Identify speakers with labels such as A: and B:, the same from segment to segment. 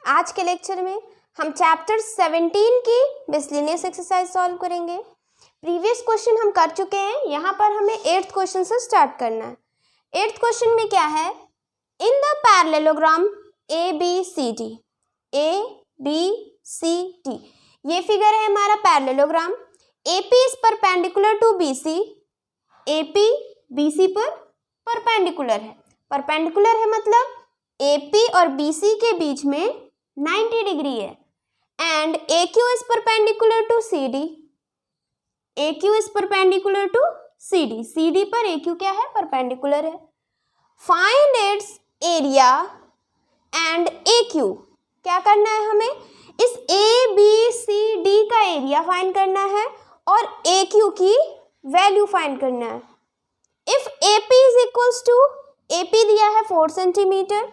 A: आज के लेक्चर में हम चैप्टर 17 की मिसलेनियस एक्सरसाइज सॉल्व करेंगे। प्रीवियस क्वेश्चन हम कर चुके हैं, यहाँ पर हमें 8th क्वेश्चन से स्टार्ट करना है। 8th क्वेश्चन में क्या है, in the parallelogram ABCD, ABCD ये फिगर है हमारा parallelogram. AP is perpendicular to BC, AP BC पर परपेंडिकुलर है। परपेंडिकुलर है मतलब AP और BC के बीच में 90 डिग्री है। And AQ is perpendicular to CD, AQ is perpendicular to CD, CD पर AQ क्या है, परपेंडिकुलर है। Find its area and AQ, क्या करना है हमें, इस ABCD का एरिया फाइंड करना है और AQ की वैल्यू फाइंड करना है। If AP is equals to, AP दिया है 4 सेंटीमीटर,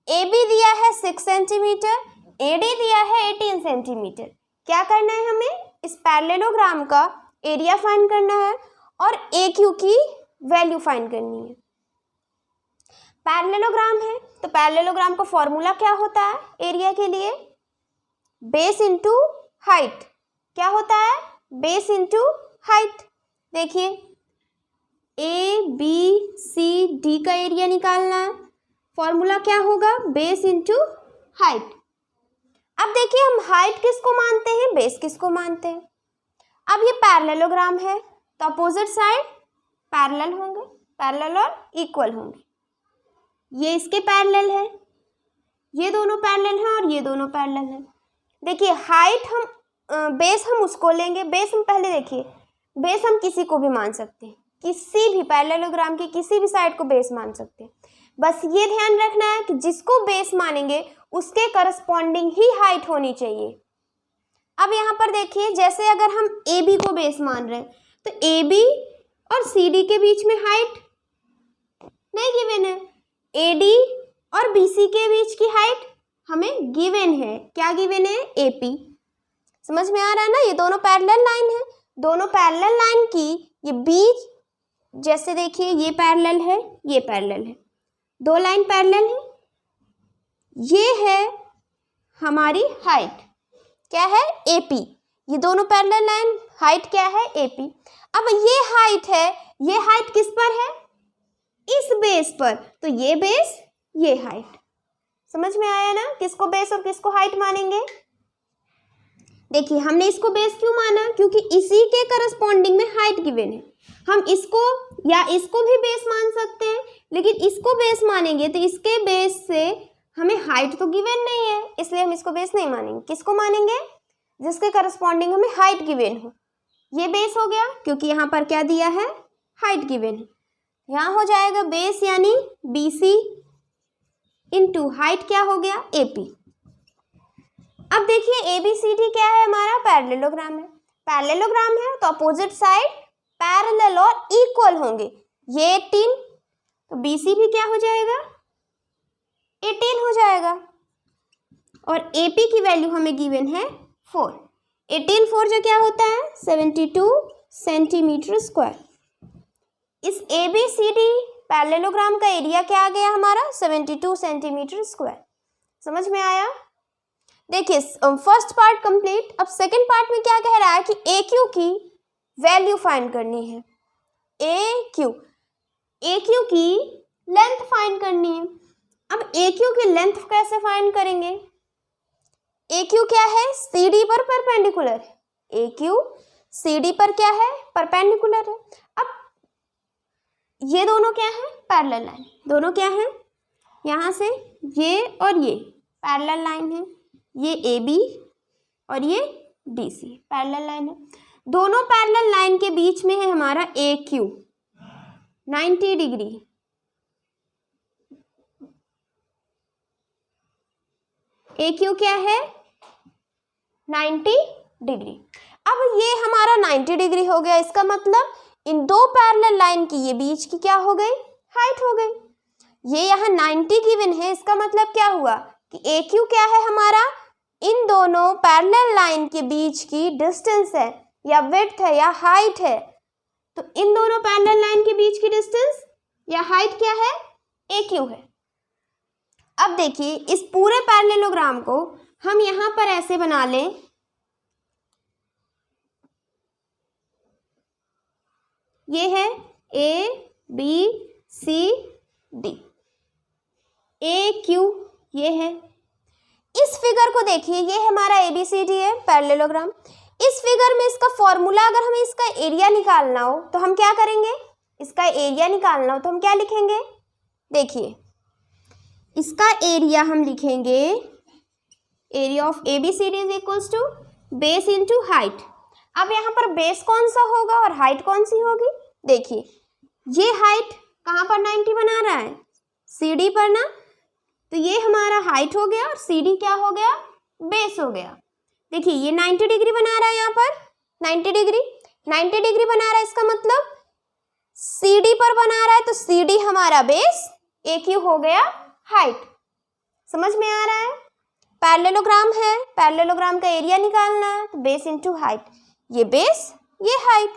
A: AB दिया है 6 सेंटीमीटर, AD दिया है 18 सेंटीमीटर। क्या करना है हमें, इस पैरेललोग्राम का एरिया फाइंड करना है और AQ की वैल्यू फाइंड करनी है। पैरेललोग्राम है तो पैरेललोग्राम का फॉर्मूला क्या होता है एरिया के लिए, बेस इंटू हाइट। क्या होता है, बेस इंटू हाइट। देखिए ABCD का एरिया निकालना है, फॉर्मूला क्या होगा, बेस इंटू हाइट। अब देखिए हम हाइट किसको मानते हैं, बेस किसको मानते हैं। अब ये पैरेललोग्राम है तो अपोजिट साइड पैरेलल होंगे, पैरेलल और इक्वल होंगे। ये इसके पैरेलल है, ये दोनों पैरेलल हैं और ये दोनों पैरेलल हैं। देखिए हाइट हम बेस हम उसको लेंगे, बेस हम पहले देखिए, बेस हम किसी को भी मान सकते हैं, किसी भी पैरेललोग्राम की किसी भी साइड को बेस मान सकते हैं। बस ये ध्यान रखना है कि जिसको बेस मानेंगे उसके करस्पॉन्डिंग ही हाइट होनी चाहिए। अब यहाँ पर देखिए, जैसे अगर हम AB को बेस मान रहे हैं तो AB और CD के बीच में हाइट नहीं गिवन है, AD और BC के बीच की हाइट हमें गिवन है। क्या गिवन है, AP। समझ में आ रहा है ना, ये दोनों पैरेलल लाइन है, दोनों पैरेलल लाइन की ये बीच, जैसे देखिए ये पैरेलल है, ये पैरेलल है, दो लाइन पैरेलल है, ये है हमारी हाइट, क्या है, AP। ये दोनों पैरेलल लाइन हाइट क्या है, AP। अब ये हाइट है, ये हाइट किस पर है, इस बेस पर, तो ये बेस ये हाइट। समझ में आया ना, किसको बेस और किसको हाइट मानेंगे। देखिए हमने इसको बेस क्यों माना, क्योंकि इसी के करस्पॉन्डिंग में हाइट गिवन है। हम इसको या इसको भी बेस मान सकते हैं, लेकिन इसको बेस मानेंगे तो इसके बेस से हमें हाइट तो गिवन नहीं है, इसलिए हम इसको बेस नहीं मानेंगे। किसको मानेंगे, जिसके करस्पॉन्डिंग हमें हाइट गिवन हो। ये बेस हो गया क्योंकि यहाँ पर क्या दिया है, हाइट गिवन है। यहाँ हो जाएगा बेस यानी BC इंटू हाइट क्या हो गया, AP। अब देखिए ABCD क्या है, हमारा पैरेललोग्राम है। पैरेललोग्राम है तो अपोजिट साइड पैरेलल और इक्वल होंगे। ये 18 तो BC भी क्या हो जाएगा, 18 हो जाएगा। और AP की वैल्यू हमें गिवन है 4। 18 4 जो क्या होता है, 72 सेंटीमीटर स्क्वायर। इस ABCD पैरेललोग्राम का एरिया क्या आ गया हमारा, 72 सेंटीमीटर स्क्वायर। समझ में आया। देखिए फर्स्ट पार्ट कंप्लीट। अब सेकंड पार्ट में क्या कह रहा है कि AQ की वैल्यू फाइंड करनी है। AQ की लेंथ फाइंड करनी है। अब AQ की लेंथ कैसे फाइंड करेंगे, AQ क्या है, CD पर परपेंडिकुलर है। AQ CD पर क्या है, परपेंडिकुलर है। अब ये दोनों क्या है, पैरेलल लाइन। दोनों क्या है, यहाँ से ये और ये पैरेलल लाइन है, ये AB और ये DC पैरेलल लाइन है। दोनों पैरेलल लाइन के बीच में है हमारा AQ 90 डिग्री। AQ क्या है, 90 डिग्री। अब ये हमारा 90 डिग्री हो गया, इसका मतलब इन दो पैरेलल लाइन की ये बीच की क्या हो गई, हाइट हो गई। ये यहाँ 90 गिवन है, इसका मतलब क्या हुआ कि AQ क्या है हमारा, इन दोनों पैरेलल लाइन के बीच की डिस्टेंस है या विड्थ है या हाइट है। तो इन दोनों पैरेलल लाइन के बीच की डिस्टेंस या हाइट क्या है, AQ है। अब देखिए इस पूरे पैरेललोग्राम को हम यहाँ पर ऐसे बना लें, ये है A B C D, A Q ये है। इस फिगर को देखिए, ये हमारा ABCD है पैरेललोग्राम। इस फिगर में इसका फॉर्मूला, अगर हमें इसका एरिया निकालना हो तो हम क्या करेंगे, इसका एरिया निकालना हो तो हम क्या लिखेंगे, देखिए इसका एरिया हम लिखेंगे, area of ABCD is equals to base into height. अब यहाँ पर बेस कौन सा होगा और हाइट कौन सी होगी, देखिए ये हाइट कहाँ पर 90 बना रहा है, CD पर ना, तो ये हमारा हाइट हो गया और CD क्या हो गया, बेस हो गया। देखिए ये 90 डिग्री बना रहा है, यहाँ पर 90 डिग्री बना रहा है, इसका मतलब CD पर बना रहा है, तो CD हमारा बेस, AQ हो गया हाइट। समझ में आ रहा है, पैरेललोग्राम है, पैरेललोग्राम का एरिया निकालना है, तो बेस इंटू हाइट, ये बेस ये हाइट,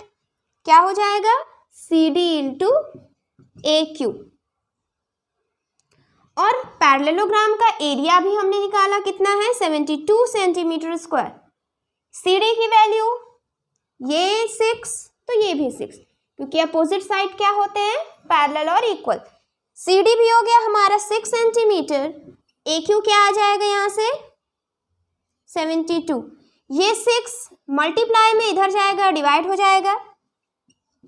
A: क्या हो जाएगा CD इंटू AQ। और पैरेललोग्राम का एरिया भी हमने निकाला, कितना है 72 सेंटीमीटर स्क्वायर। CD की वैल्यू ये 6 तो ये भी 6, क्योंकि अपोजिट साइड क्या होते हैं, पैरेलल और इक्वल। CD भी हो गया हमारा 6 सेंटीमीटर, AQ क्या आ जाएगा यहाँ से 72, ये 6 मल्टीप्लाई में इधर जाएगा, डिवाइड हो जाएगा,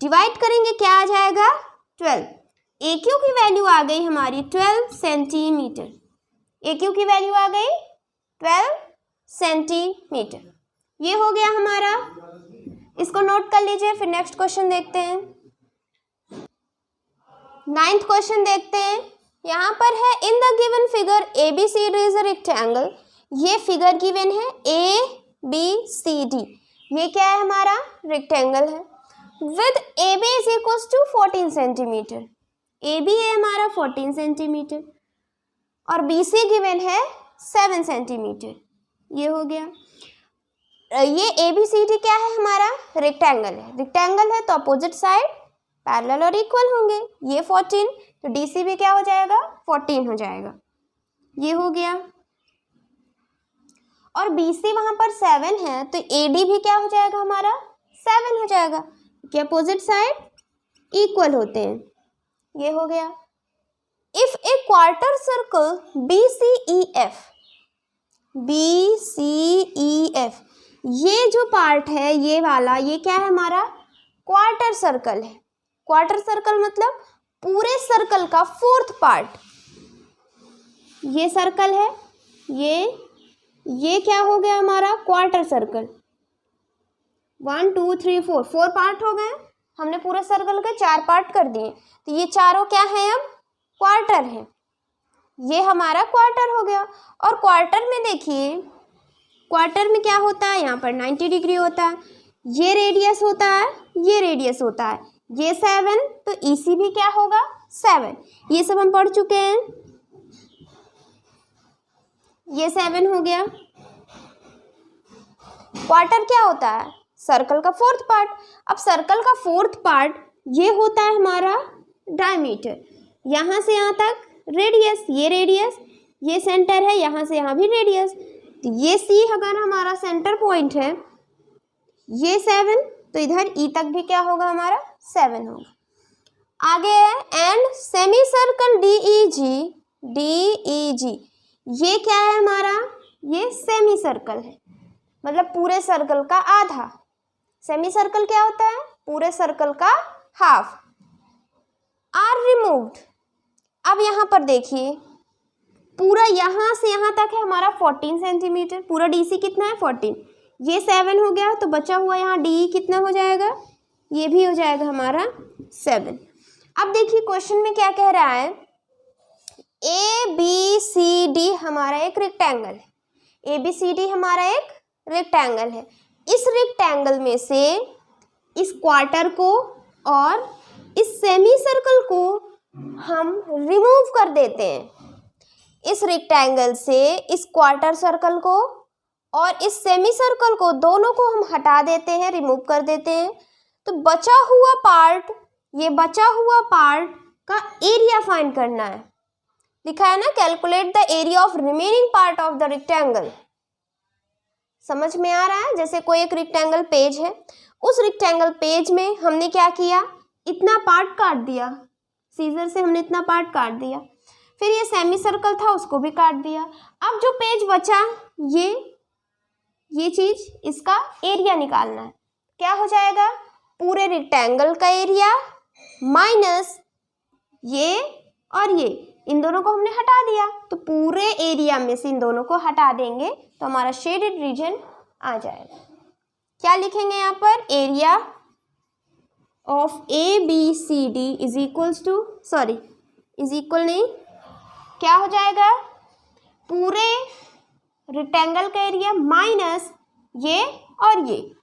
A: डिवाइड करेंगे क्या आ जाएगा 12। AQ की वैल्यू आ गई हमारी 12 सेंटीमीटर, AQ की वैल्यू आ गई 12 सेंटीमीटर। ये हो गया हमारा, इसको नोट कर लीजिए। फिर नेक्स्ट क्वेश्चन देखते हैं, 9th क्वेश्चन देखते हैं। यहाँ पर है in the given figure ABCD is a rectangle. ये फिगर गिवन है ABCD, ये क्या है हमारा रेक्टेंगल है, with AB is equals to 14 centimetre. AB है हमारा 14 सेंटीमीटर और BC गिवन है 7 सेंटीमीटर। ये हो गया, ये ABCD क्या है हमारा रेक्टेंगल है, रेक्टेंगल है तो अपोजिट साइड पैरेलल और इक्वल होंगे। ये 14 तो DC भी क्या हो जाएगा 14 हो जाएगा, ये हो गया। और BC वहां पर 7 है तो AD भी क्या हो जाएगा हमारा 7 हो जाएगा, क्योंकि अपोजिट साइड इक्वल होते हैं। ये हो गया। If A quarter circle BCEF, ये जो पार्ट है ये वाला, ये क्या है हमारा क्वार्टर सर्कल है। क्वार्टर सर्कल मतलब पूरे सर्कल का 4th पार्ट, ये सर्कल है, ये क्या हो गया हमारा क्वार्टर सर्कल। 1 2 3 4 पार्ट हो गए, हमने पूरे सर्कल के 4 पार्ट कर दिए, तो ये चारों क्या है अब क्वार्टर है, ये हमारा क्वार्टर हो गया। और क्वार्टर में देखिए, क्वार्टर में क्या होता है, यहाँ पर 90 डिग्री होता है, ये रेडियस होता है, ये रेडियस होता है, ये 7 तो EC भी क्या होगा 7, ये सब हम पढ़ चुके हैं, ये 7 हो गया। क्वार्टर क्या होता है सर्कल का 4th पार्ट। अब सर्कल का 4th पार्ट ये होता है हमारा डायमीटर, यहाँ से यहाँ तक रेडियस, ये सेंटर है, यहाँ से यहाँ भी रेडियस, तो ये C अगर हमारा सेंटर पॉइंट है, ये 7 तो इधर E तक भी क्या होगा हमारा 7 होगा। आगे है एंड सेमी सर्कल DEG, ये क्या है हमारा, ये सेमी सर्कल है, मतलब पूरे सर्कल का आधा। सेमी सर्कल क्या होता है, पूरे सर्कल का हाफ। आर रिमूव्ड, अब यहाँ पर देखिए पूरा यहाँ से यहाँ तक है हमारा 14 सेंटीमीटर, पूरा DC कितना है 14, ये 7 हो गया, तो बचा हुआ यहाँ DE कितना हो जाएगा, ये भी हो जाएगा हमारा 7। अब देखिए क्वेश्चन में क्या कह रहा है, ABCD हमारा एक रेक्टेंगल है, ABCD हमारा एक रेक्टेंगल है। इस रेक्टेंगल में से इस क्वार्टर को और इस सेमी सर्कल को हम रिमूव कर देते हैं। इस रेक्टेंगल से इस क्वार्टर सर्कल को और इस सेमी सर्कल को, दोनों को हम हटा देते हैं, रिमूव कर देते हैं, तो बचा हुआ पार्ट, ये बचा हुआ पार्ट का एरिया फाइंड करना है। लिखा है ना, calculate the area of remaining part of the rectangle. समझ में आ रहा है? जैसे कोई एक रेक्टेंगल पेज है, उस रेक्टेंगल पेज में हमने क्या किया, इतना पार्ट काट दिया, सीजर से हमने इतना पार्ट काट दिया, फिर ये सेमी सर्कल था उसको भी काट दिया। अब जो पेज बचा ये चीज, इसका एरिया निकालना है। क्या हो जाएगा, पूरे रेक्टेंगल का एरिया माइनस ये और ये, इन दोनों को हमने हटा दिया, तो पूरे एरिया में से इन दोनों को हटा देंगे तो हमारा शेडेड रीजन आ जाएगा। क्या लिखेंगे यहाँ पर, area of A B C D is equals to, sorry is equal नहीं, क्या हो जाएगा, पूरे रेक्टेंगल का एरिया माइनस ये और ये,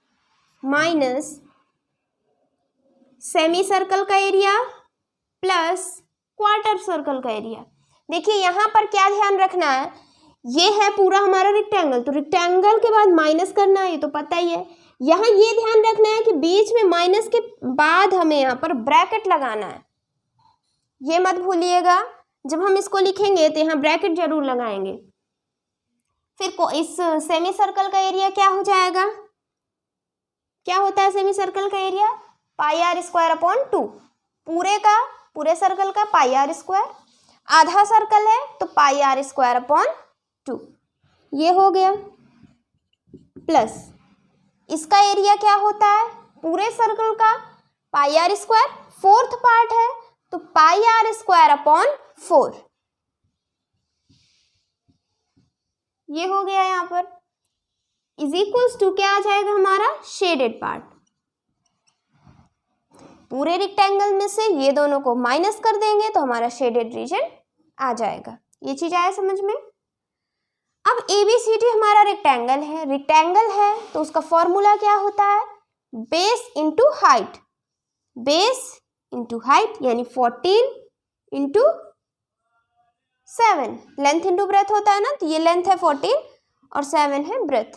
A: माइनस सेमी सर्कल का एरिया प्लस क्वार्टर सर्कल का एरिया। देखिए यहाँ पर क्या ध्यान रखना है, ये है पूरा हमारा रेक्टेंगल, तो रेक्टेंगल के बाद माइनस करना है, ये तो पता ही है। यहाँ ये ध्यान रखना है कि बीच में माइनस के बाद हमें यहाँ पर ब्रैकेट लगाना है, ये मत भूलिएगा। जब हम इसको लिखेंगे तो यहाँ ब्रैकेट जरूर लगाएंगे। फिर इस सेमी सर्कल का एरिया क्या हो जाएगा, क्या होता है सेमी सर्कल का एरिया, पाई आर स्क्वायर अपॉन 2, पूरे सर्कल का पाई आर स्क्वायर, आधा सर्कल है तो पाई आर स्क्वायर अपॉन 2, ये हो गया, प्लस इसका एरिया क्या होता है, पूरे सर्कल का pi R square, fourth part है तो पाई आर स्क्वायर अपॉन 4, ये हो गया यहाँ पर, इज इक्वल्स टू क्या आ जाएगा हमारा, शेडेड पार्ट। पूरे रेक्टेंगल में से ये दोनों को माइनस कर देंगे तो हमारा शेडेड रीजन आ जाएगा। ये चीज आया समझ में। अब ABCD हमारा रेक्टेंगल है तो उसका फॉर्मूला क्या होता है, base into height, base into height यानी 14 इंटू 7, लेंथ इंटू ब्रेथ होता है ना, तो ये लेंथ है 14 और 7 है ब्रेथ,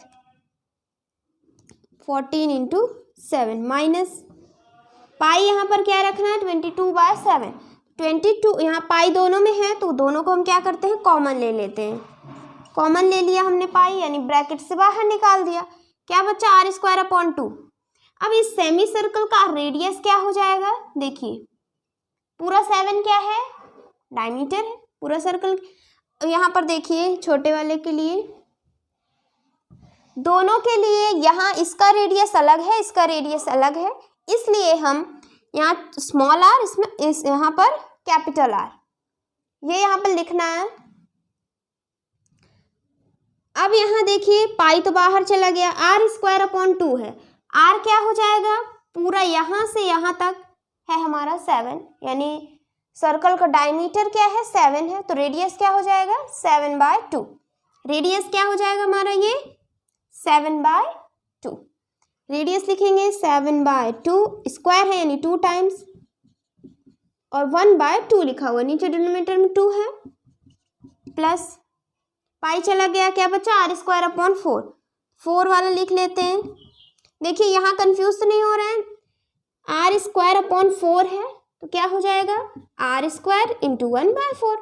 A: 14 इंटू 7 माइनस पाई, यहाँ पर क्या रखना है 22/7, 22 यहाँ पाई दोनों में है तो दोनों को हम क्या करते हैं, कॉमन ले लेते हैं, कॉमन ले लिया हमने पाई यानी ब्रैकेट से बाहर निकाल दिया, क्या बचा आर स्क्वायर अपॉन 2। अब इस सेमी सर्कल का रेडियस क्या हो जाएगा, देखिए पूरा 7 क्या है, डायमीटर है पूरा सर्कल। यहाँ पर देखिए छोटे वाले के लिए, दोनों के लिए यहाँ इसका रेडियस अलग है, इसका रेडियस अलग है, इसलिए हम यहाँ स्मॉल आर, इसमें यहाँ पर कैपिटल आर, ये यहाँ पर लिखना है। अब यहाँ देखिए पाई तो बाहर चला गया, आर स्क्वायर अपॉन 2 है, आर क्या हो जाएगा, पूरा यहाँ से यहाँ तक है हमारा 7, यानी सर्कल का डायमीटर क्या है 7 है, तो रेडियस क्या हो जाएगा 7/2, रेडियस क्या हो जाएगा हमारा ये 7/2, रेडियस लिखेंगे 7/2, स्क्वायर है यानी 2 टाइम्स और 1/2 लिखा हुआ, नीचे डिनोमिनेटर में 2 है, प्लस पाई चला गया, क्या बचा आर स्क्वायर अपॉन 4, 4 वाला लिख लेते हैं। देखिए यहाँ कंफ्यूज तो नहीं हो रहे हैं, आर स्क्वायर अपॉन 4 है तो क्या हो जाएगा आर स्क्वायर इंटू 1/4,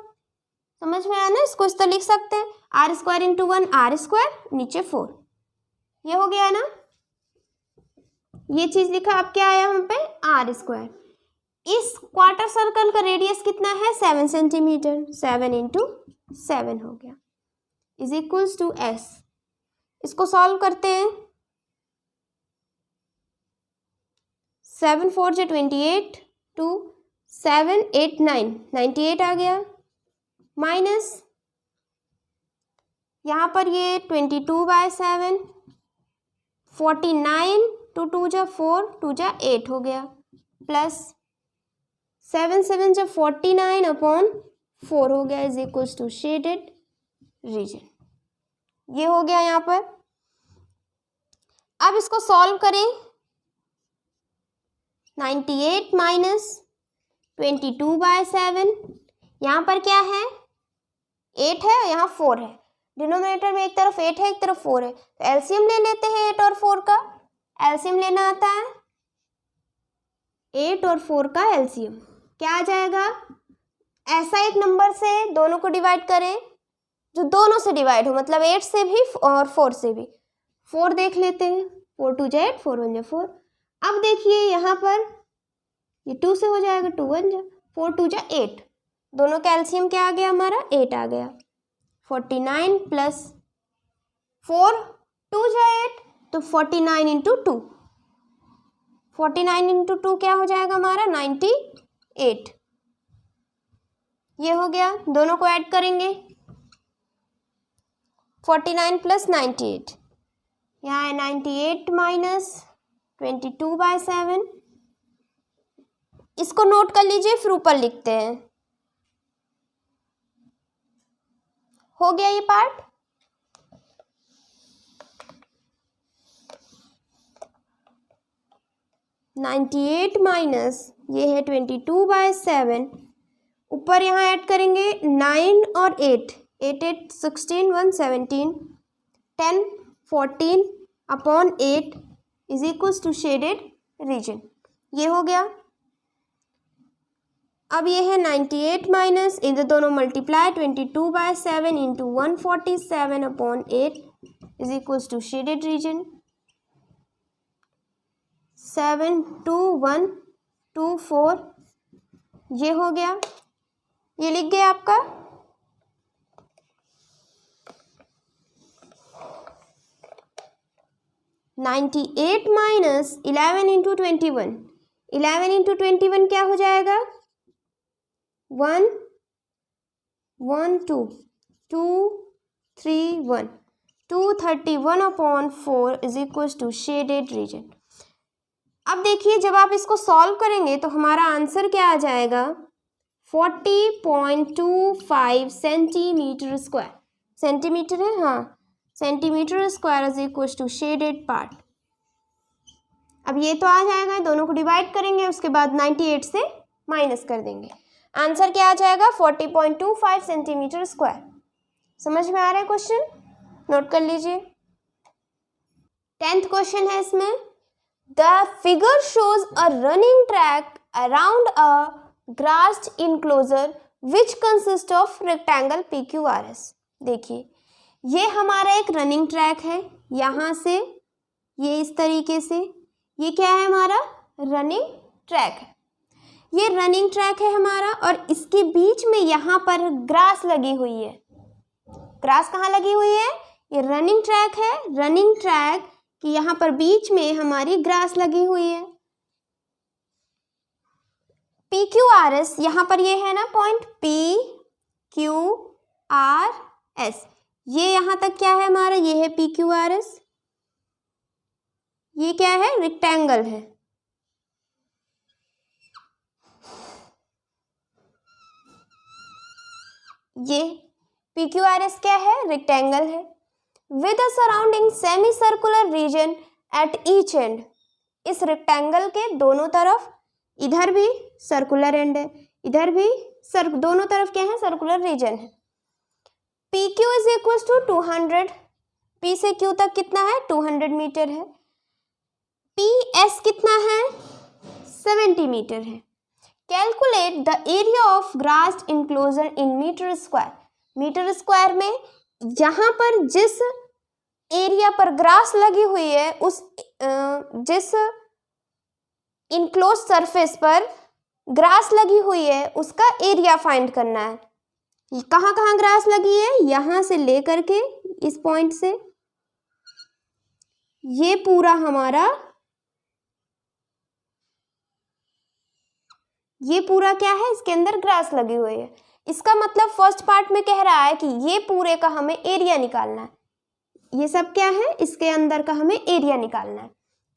A: समझ में आया ना, इसको इस तरह लिख सकते हैं, R square into 1 R square नीचे 4, ये हो गया ना, ये चीज लिखा। अब क्या आया हम पे आर स्क्वायर, इस क्वार्टर सर्कल का रेडियस कितना है 7 सेंटीमीटर, 7 इंटू 7 हो गया, इज इक्वल्स टू एस। इसको सॉल्व करते हैं, 7 4 × 28 2 7 8 9 98 आ गया, माइनस यहाँ पर ये 22/7, 49 2 2 जा 4 2 जा 8 हो गया, प्लस 7 7 जा 49 अपॉन 4 हो गया, is equals to shaded region. ये हो गया यहाँ पर। अब इसको सॉल्व करें, 98 माइनस 22/7, यहाँ पर क्या है 8 है, यहाँ 4 है, डिनोमिनेटर में एक तरफ 8 है एक तरफ 4 है, तो एलसीएम ले लेते हैं 8 और 4 का, एलसीएम लेना आता है, 8 और 4 का एलसीएम क्या आ जाएगा ऐसा एक नंबर से दोनों को डिवाइड करें जो दोनों से डिवाइड हो, मतलब 8 से भी और 4 से भी। 4 देख लेते हैं, 4 2 जा 8, 4 1 जा 4। अब देखिए यहाँ पर ये 2 से हो जाएगा, 2 1 जा 4 2 जा 8, दोनों कैल्शियम क्या आ गया हमारा 8 आ गया। 49 प्लस 4 2 जा 8, तो 49 इंटू 2, 49 इंटू 2 क्या हो जाएगा हमारा 98। ये हो गया, दोनों को ऐड करेंगे 49 प्लस 98, यहाँ है 98 माइनस 22/7। इसको नोट कर लीजिए, फिर ऊपर लिखते हैं। हो गया ये पार्ट। $98 माइनस ये है 22/7, ऊपर यहाँ ऐड करेंगे 9 और 8, 8 8 16 1 17, 10 14 upon 8 is equals to shaded region. ये हो गया। अब ये है 98 माइनस, इधर दोनों multiply 22/7 into 147 upon 8 is equals to shaded region. 7 2 1 2 4, ये हो गया, ये लिख गया आपका। $98 माइनस 11 इंटू 21, 11 इंटू 21 क्या हो जाएगा 1 1 2 2 3 1, 231 upon 4 is equal to shaded region. अब देखिए जब आप इसको सॉल्व करेंगे तो हमारा आंसर क्या आ जाएगा 40.25 सेंटीमीटर स्क्वायर। सेंटीमीटर है, हाँ, centimetre square is equal to shaded part. अब ये तो आ जाएगा, दोनों को डिवाइड करेंगे, उसके बाद 98 से माइनस कर देंगे, आंसर क्या आ जाएगा 40.25 सेंटीमीटर स्क्वायर। समझ में आ रहा है क्वेश्चन, नोट कर लीजिए। 10th क्वेश्चन है इसमें, the figure shows a running track around a grassed enclosure which consist of rectangle PQRS। देखिए ये हमारा एक रनिंग ट्रैक है, यहाँ से ये इस तरीके से, ये क्या है हमारा रनिंग ट्रैक है, ये रनिंग ट्रैक है हमारा, और इसके बीच में यहाँ पर ग्रास लगी हुई है। ग्रास कहाँ लगी हुई है, ये रनिंग ट्रैक है, रनिंग ट्रैक कि यहाँ पर बीच में हमारी ग्रास लगी हुई है। PQRS यहाँ पर ये है ना पॉइंट PQRS, ये यहाँ तक क्या है हमारा, ये है PQRS, ये क्या है रेक्टेंगल है। ये PQRS क्या है रेक्टेंगल है, with a surrounding semicircular region at each end. इस रेक्टेंगल के दोनों तरफ, इधर भी सर्कुलर एंड है, इधर भी दोनों तरफ क्या है सर्कुलर रीजन है। PQ is equal to 200, P से Q तक कितना है 200 मीटर है। PS कितना है 70 मीटर है। Calculate the area of grassed enclosure in metre square. Metre square में यहाँ पर जिस एरिया पर ग्रास लगी हुई है, उस जिस इनक्लोज सरफेस पर ग्रास लगी हुई है उसका एरिया फाइंड करना है। कहाँ कहाँ ग्रास लगी है, यहाँ से लेकर के इस पॉइंट से ये पूरा हमारा, ये पूरा क्या है इसके अंदर ग्रास लगी हुई है। इसका मतलब फर्स्ट पार्ट में कह रहा है कि ये पूरे का हमें एरिया निकालना है, ये सब क्या है इसके अंदर का हमें एरिया निकालना है।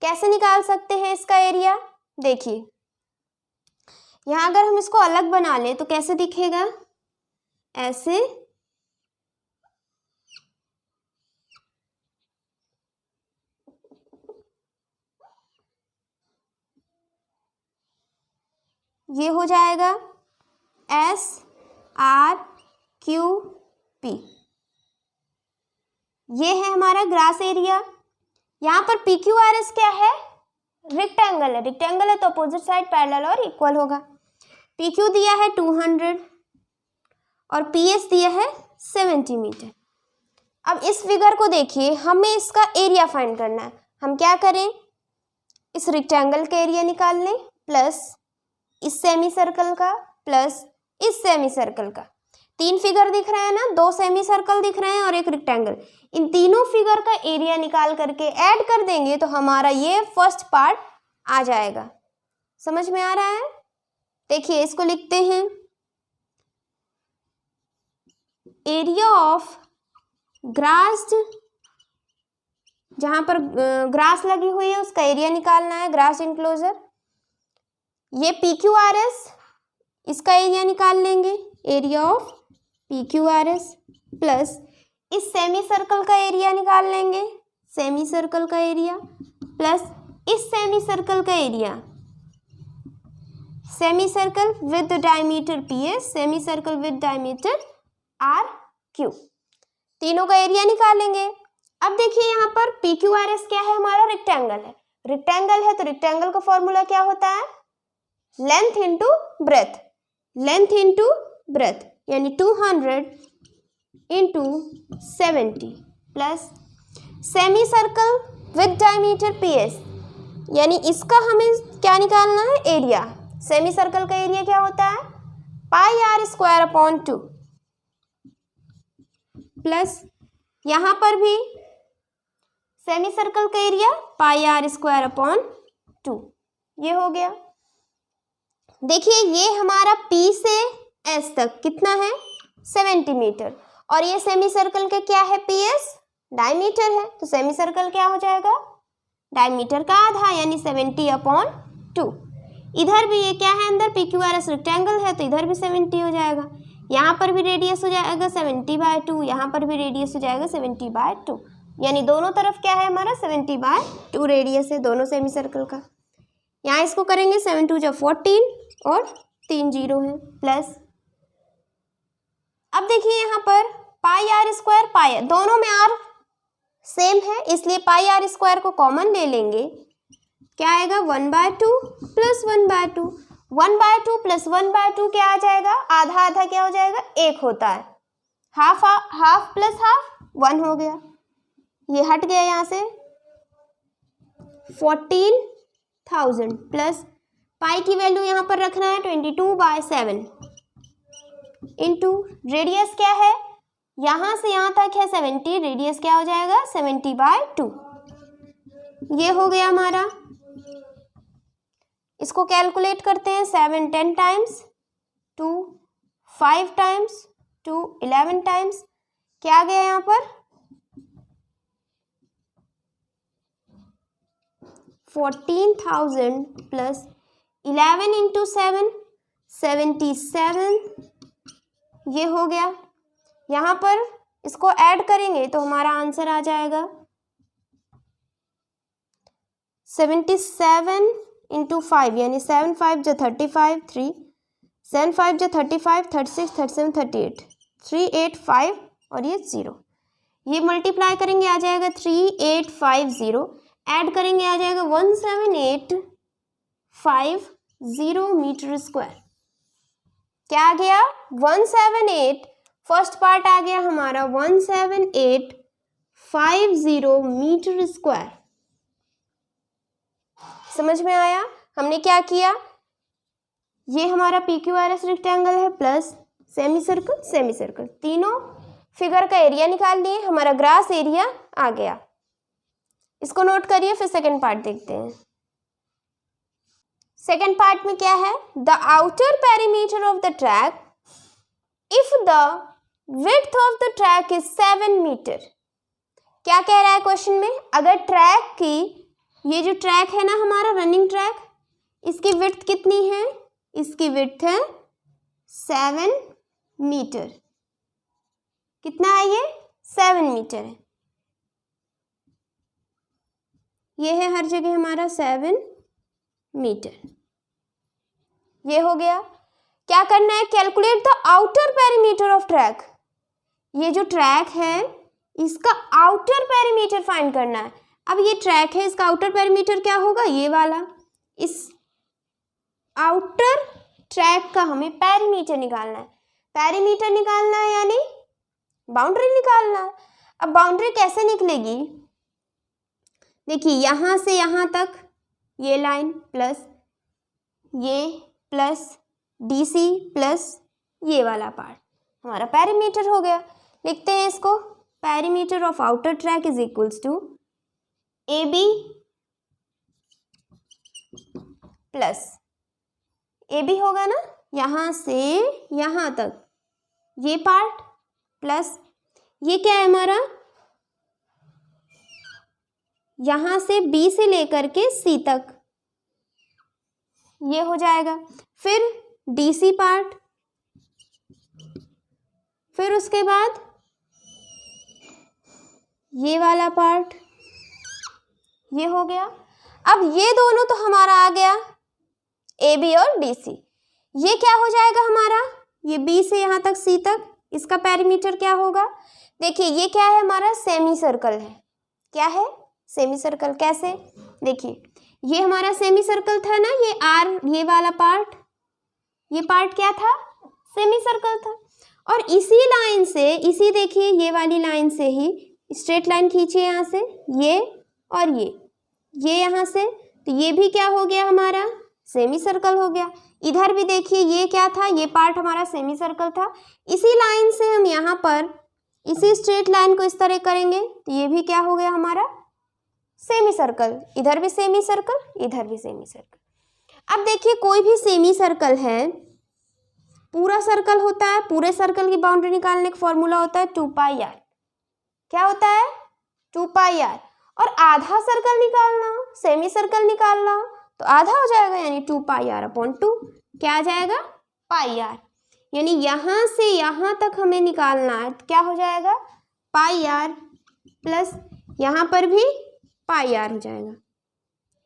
A: कैसे निकाल सकते हैं इसका एरिया, देखिए यहाँ अगर हम इसको अलग बना लें तो कैसे दिखेगा, ऐसे, ये हो जाएगा SRQP, ये है हमारा ग्रास एरिया। यहाँ पर PQRS क्या है रेक्टेंगल है, रेक्टेंगल है तो अपोजिट साइड पैरेलल और इक्वल होगा। PQ दिया है 200, और PS दिया है 70 मीटर। अब इस फिगर को देखिए, हमें इसका एरिया फाइंड करना है। हम क्या करें, इस रेक्टेंगल का एरिया निकाल लें प्लस इस सेमी सर्कल का प्लस इस सेमी सर्कल का। 3 फिगर दिख रहे हैं ना, 2 सेमी सर्कल दिख रहे हैं और एक रेक्टेंगल। इन तीनों फिगर का एरिया निकाल करके ऐड कर देंगे तो हमारा ये फर्स्ट पार्ट आ जाएगा। समझ में आ रहा है? देखिए इसको लिखते हैं, एरिया ऑफ ग्रास्ड, जहां पर ग्रास लगी हुई है उसका एरिया निकालना है, ग्रास इंक्लोजर। ये PQRS, इसका एरिया निकाल लेंगे, एरिया ऑफ PQRS प्लस इस सेमी सर्कल का एरिया निकाल लेंगे, सेमी सर्कल का एरिया प्लस इस सेमी सर्कल का area, semi circle with diameter PS, semi circle with diameter RQ, तीनों का एरिया निकालेंगे। अब देखिए यहाँ पर PQRS क्या है, हमारा रेक्टेंगल है। रेक्टेंगल है तो रेक्टेंगल का फॉर्मूला क्या होता है, length into breadth, length into breadth, यानी 200 into 70 plus semi circle with diameter PS, यानी इसका हमें क्या निकालना है, एरिया। सेमी सर्कल का एरिया क्या होता है, πr² प्लस यहाँ पर भी सेमी सर्कल का एरिया πr², ये हो गया। देखिए ये हमारा P से S तक कितना है, 70 मीटर, और ये सेमी सर्कल का क्या है, PS डायमीटर है, तो सेमी सर्कल क्या हो जाएगा, डायमीटर का आधा, यानी 70/2। इधर भी ये क्या है, अंदर PQRS रेक्टेंगल है तो इधर भी 70 हो जाएगा। यहाँ पर भी रेडियस हो जाएगा 70/2, यहाँ पर भी रेडियस हो जाएगा 70/2, यानी दोनों तरफ क्या है हमारा 70/2 रेडियस है दोनों सेमी सर्कल का। यहाँ इसको करेंगे 7 2 14 और 3 0 है प्लस। अब देखिए यहाँ पर πr² पाई, दोनों में r सेम है इसलिए πr² को कॉमन ले लेंगे, क्या आएगा 1/2 प्लस 1/2, 1/2 प्लस 1/2 क्या आ जाएगा, आधा आधा क्या हो जाएगा, 1 होता है, हाफ हाफ प्लस हाफ 1 हो गया, ये हट गया यहाँ से। 14,000 प्लस पाई की वैल्यू यहाँ पर रखना है 22/7 इंटू रेडियस क्या है, यहाँ से यहाँ तक है 70, रेडियस क्या हो जाएगा 70/2, ये हो गया हमारा। इसको कैलकुलेट करते हैं, 7 10 टाइम्स, 2 5 टाइम्स, 2 11 टाइम्स, क्या आ गया यहाँ पर 14,000 प्लस 11 इंटू 7 77, ये हो गया। यहाँ पर इसको ऐड करेंगे तो हमारा आंसर आ जाएगा 77 इंटू 5, यानी 7 5 जो 35, 3 7 5 जो 35, 36 37 38, 385 और ये 0, ये मल्टीप्लाई करेंगे आ जाएगा 3850, ऐड करेंगे आ जाएगा 17850 मीटर स्क्वायर। क्या आ गया 178, फर्स्ट पार्ट आ गया हमारा 17850 मीटर स्क्वायर। समझ में आया, हमने क्या किया, ये हमारा PQRS रेक्टेंगल है प्लस सेमी सर्कल, तीनों फिगर का एरिया निकाल लिए, हमारा ग्रास एरिया आ गया। इसको नोट करिए, फिर सेकंड पार्ट देखते हैं। सेकंड पार्ट में क्या है, the outer perimeter of the track if the width of the track is 7 metre. क्या कह रहा है क्वेश्चन में, अगर ट्रैक की, ये जो ट्रैक है ना हमारा रनिंग ट्रैक, इसकी विड्थ कितनी है, इसकी विड्थ है 7 मीटर। कितना है ये 7 मीटर है, ये है हर जगह हमारा 7 मीटर, ये हो गया। क्या करना है, calculate the outer perimeter of track, ये जो ट्रैक है इसका आउटर पेरीमीटर फाइंड करना है। अब ये ट्रैक है, इसका आउटर पेरीमीटर क्या होगा, ये वाला, इस आउटर ट्रैक का हमें पेरीमीटर निकालना है। पेरीमीटर निकालना है यानी बाउंड्री निकालना है। अब बाउंड्री कैसे निकलेगी, देखिए यहाँ से यहाँ तक ये लाइन प्लस DC प्लस ये वाला पार्ट हमारा पेरीमीटर हो गया। लिखते हैं इसको, perimeter of outer track is equals to AB plus AB होगा ना, यहाँ से यहाँ तक ये पार्ट प्लस ये क्या है हमारा, यहाँ से B से लेकर के C तक ये हो जाएगा। फिर DC पार्ट, फिर उसके बाद ये वाला पार्ट ये हो गया। अब ये दोनों तो हमारा आ गया AB और DC। ये क्या हो जाएगा हमारा, ये B से यहाँ तक C तक, इसका पेरीमीटर क्या होगा, देखिए ये क्या है हमारा सेमी सर्कल है। क्या है, सेमी सर्कल। कैसे, देखिए ये हमारा सेमी सर्कल था ना, ये R ये वाला पार्ट, ये पार्ट क्या था, सेमी सर्कल था। और इसी लाइन से, इसी देखिए ये वाली लाइन से ही स्ट्रेट लाइन खींचिए यहाँ से, ये और ये यहाँ से, तो ये भी क्या हो गया हमारा सेमी सर्कल हो गया। इधर भी देखिए ये क्या था, ये पार्ट हमारा सेमी सर्कल था। इसी लाइन से हम यहाँ पर इसी स्ट्रेट लाइन को इस तरह करेंगे तो ये भी क्या हो गया हमारा सेमी सर्कल। इधर भी सेमी सर्कल, इधर भी सेमी सर्कल। अब देखिए कोई भी सेमी सर्कल है, पूरा सर्कल होता है, पूरे सर्कल की बाउंड्री निकालने का फॉर्मूला होता है 2πr। क्या होता है 2πr। और आधा सर्कल निकालना हो, सेमी सर्कल निकालना हो तो आधा हो जाएगा, यानी 2πr/2। क्या आ जाएगा πr, यानी यहाँ से यहाँ तक हमें निकालना है तो क्या हो जाएगा πr प्लस यहाँ पर भी πr हो जाएगा।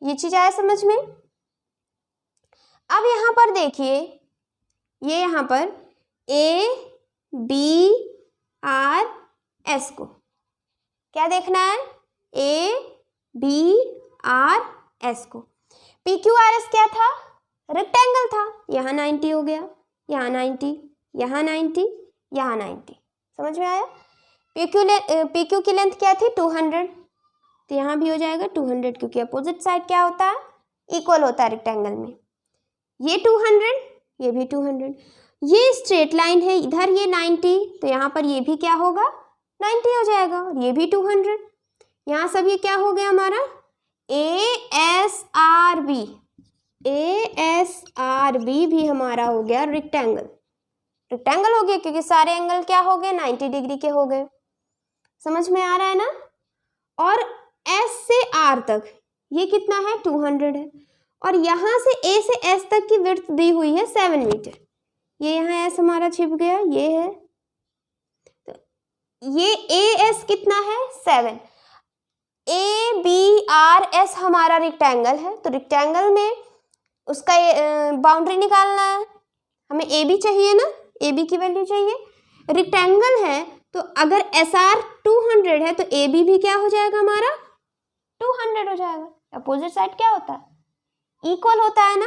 A: ये चीज आया समझ में। अब यहाँ पर देखिए, ये यहाँ पर ABRS को क्या देखना है, ABRS को। PQRS क्या था, रेक्टेंगल था, यहाँ 90 हो गया, यहाँ 90, यहाँ 90, यहाँ 90। समझ में आया। PQ की लेंथ क्या थी 200, तो यहाँ भी हो जाएगा 200, क्योंकि अपोजिट साइड क्या होता है इक्वल होता है रेक्टेंगल में। ये 200, ये भी 200। ये स्ट्रेट लाइन है, इधर ये 90, तो यहाँ पर ये भी क्या होगा 90 हो जाएगा, और ये भी 200। यहाँ सब ये क्या हो गया हमारा ASRB भी हमारा हो गया रेक्टेंगल हो गया, क्योंकि सारे एंगल क्या हो गए 90 डिग्री के हो गए। समझ में आ रहा है ना। और S से R तक ये कितना है 200 है, और यहाँ से A से S तक की विड्थ दी हुई है 7 मीटर। ये यहाँ S हमारा छिप गया, ये है, तो ये AS कितना है 7। ABRS हमारा रेक्टेंगल है, तो रेक्टेंगल में उसका बाउंड्री निकालना है हमें। AB चाहिए ना, AB की वैल्यू चाहिए। रेक्टेंगल है तो अगर SR 200 है तो AB भी क्या हो जाएगा हमारा 200 हो जाएगा। अपोजिट साइड क्या होता है इक्वल होता है ना।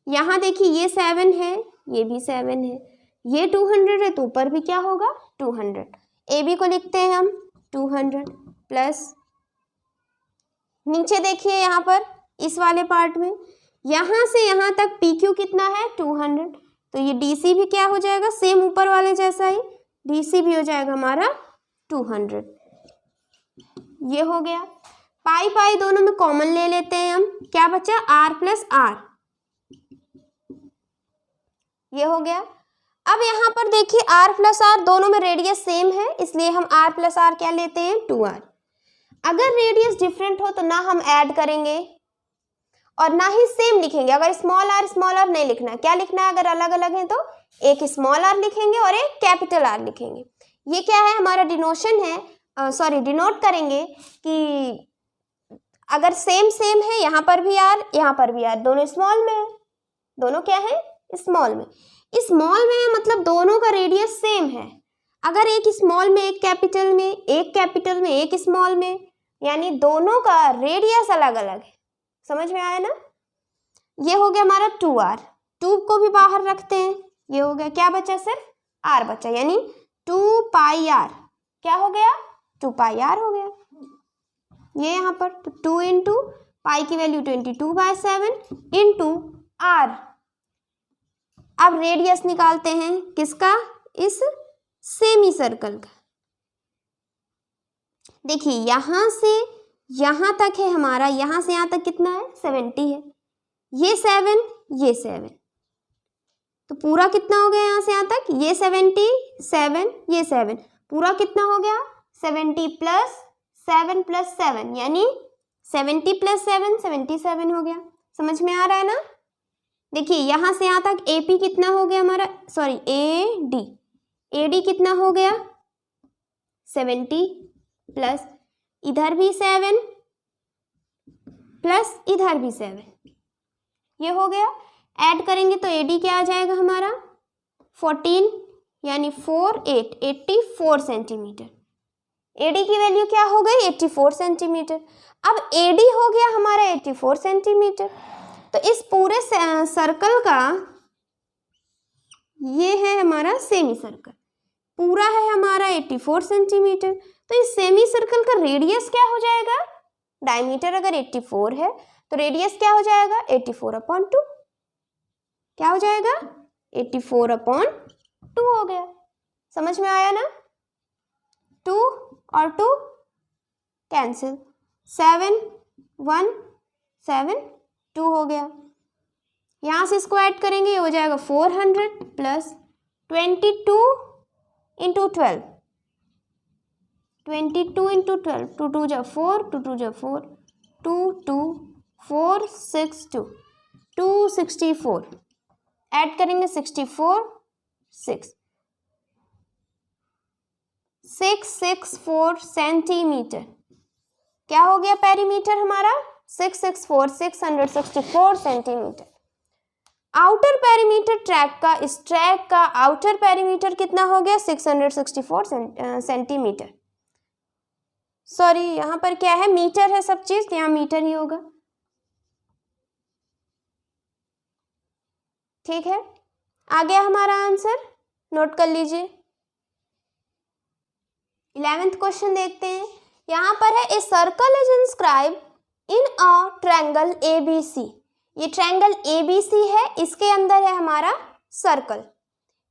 A: यहाँ देखिए ये 7 है, ये भी 7 है, ये 200 है तो ऊपर भी क्या होगा 200। AB को लिखते हैं हम 200 प्लस, नीचे देखिए यहाँ पर इस वाले पार्ट में यहाँ से यहाँ तक PQ कितना है 200, तो ये DC भी क्या हो जाएगा सेम ऊपर वाले जैसा ही, DC भी हो जाएगा हमारा 200। ये हो गया। पाई पाई दोनों में कॉमन ले लेते हैं हम, क्या बचा R प्लस R, ये हो गया। अब यहाँ पर देखिए R प्लस R दोनों में रेडियस सेम है, इसलिए हम R प्लस R क्या लेते हैं 2R। अगर रेडियस डिफरेंट हो तो ना हम ऐड करेंगे और ना ही सेम लिखेंगे। अगर स्मॉल r नहीं लिखना है, क्या लिखना है, अगर अलग अलग है तो एक स्मॉल r लिखेंगे और एक कैपिटल R लिखेंगे। ये क्या है हमारा डिनोशन है, डिनोट करेंगे कि अगर सेम है, यहाँ पर भी R यहाँ पर भी R, दोनों स्मॉल में है, दोनों क्या है स्मॉल में। स्मॉल में मतलब दोनों का रेडियस सेम है। अगर एक स्मॉल में एक कैपिटल में, एक कैपिटल में एक स्मॉल में, यानी दोनों का रेडियस अलग अलग है। समझ में आया ना। ये हो गया हमारा 2R, 2 को भी बाहर रखते हैं, ये हो गया क्या बचा सिर्फ आर बचा, यानी 2 पाई आर क्या हो गया, 2 पाई आर हो गया। ये यहाँ पर तो 2 इंटू पाई की वैल्यू 22/7 इंटू आर। अब रेडियस निकालते हैं किसका, इस सेमी सर्कल का। देखिए यहाँ से यहाँ तक है हमारा, यहाँ से यहाँ तक कितना है 70 है, ये 7 ये 7, तो पूरा कितना हो गया यहाँ से यहाँ तक, ये 77 ये 7, पूरा कितना हो गया 70 प्लस 7 प्लस 7, यानी 70 प्लस 7 77 हो गया। समझ में आ रहा है ना। देखिए यहाँ से यहाँ तक AP कितना हो गया हमारा, सॉरी AD कितना हो गया 70 प्लस इधर भी 7 प्लस इधर भी 7, ये हो गया। ऐड करेंगे तो AD क्या आ जाएगा हमारा 14, यानी 4 8 84 सेंटीमीटर। AD की वैल्यू क्या हो गई 84 सेंटीमीटर। अब AD हो गया हमारा 84 सेंटीमीटर, तो इस पूरे सर्कल का ये है हमारा सेमी सर्कल, पूरा है हमारा 84 सेंटीमीटर। तो इस सेमी सर्कल का रेडियस क्या हो जाएगा, डायमीटर अगर 84 है तो रेडियस क्या हो जाएगा 84/2, क्या हो जाएगा 84/2 हो गया। समझ में आया ना। 2 और 2 कैंसिल, 7 1 7 2 हो गया। यहाँ से इसको ऐड करेंगे, ये हो जाएगा 400 प्लस 22 इंटू 12, 22 इंटू 12, 2 2 जा 4, 2 2 जा 4, 2 2 4 6 2 264, ऐड करेंगे 64 6 664 सेंटीमीटर। क्या हो गया पेरीमीटर हमारा 664 सेंटीमीटर। आउटर पेरीमीटर ट्रैक का, इस ट्रैक का आउटर पेरीमीटर कितना हो गया 664 सेंटीमीटर। सॉरी यहाँ पर क्या है, मीटर है सब चीज, यहाँ मीटर ही होगा। ठीक है, आ गया हमारा आंसर, नोट कर लीजिए। 11th क्वेश्चन देखते हैं। यहाँ पर है a circle is inscribe in a triangle ABC। ये ट्रायंगल ABC है, इसके अंदर है हमारा circle.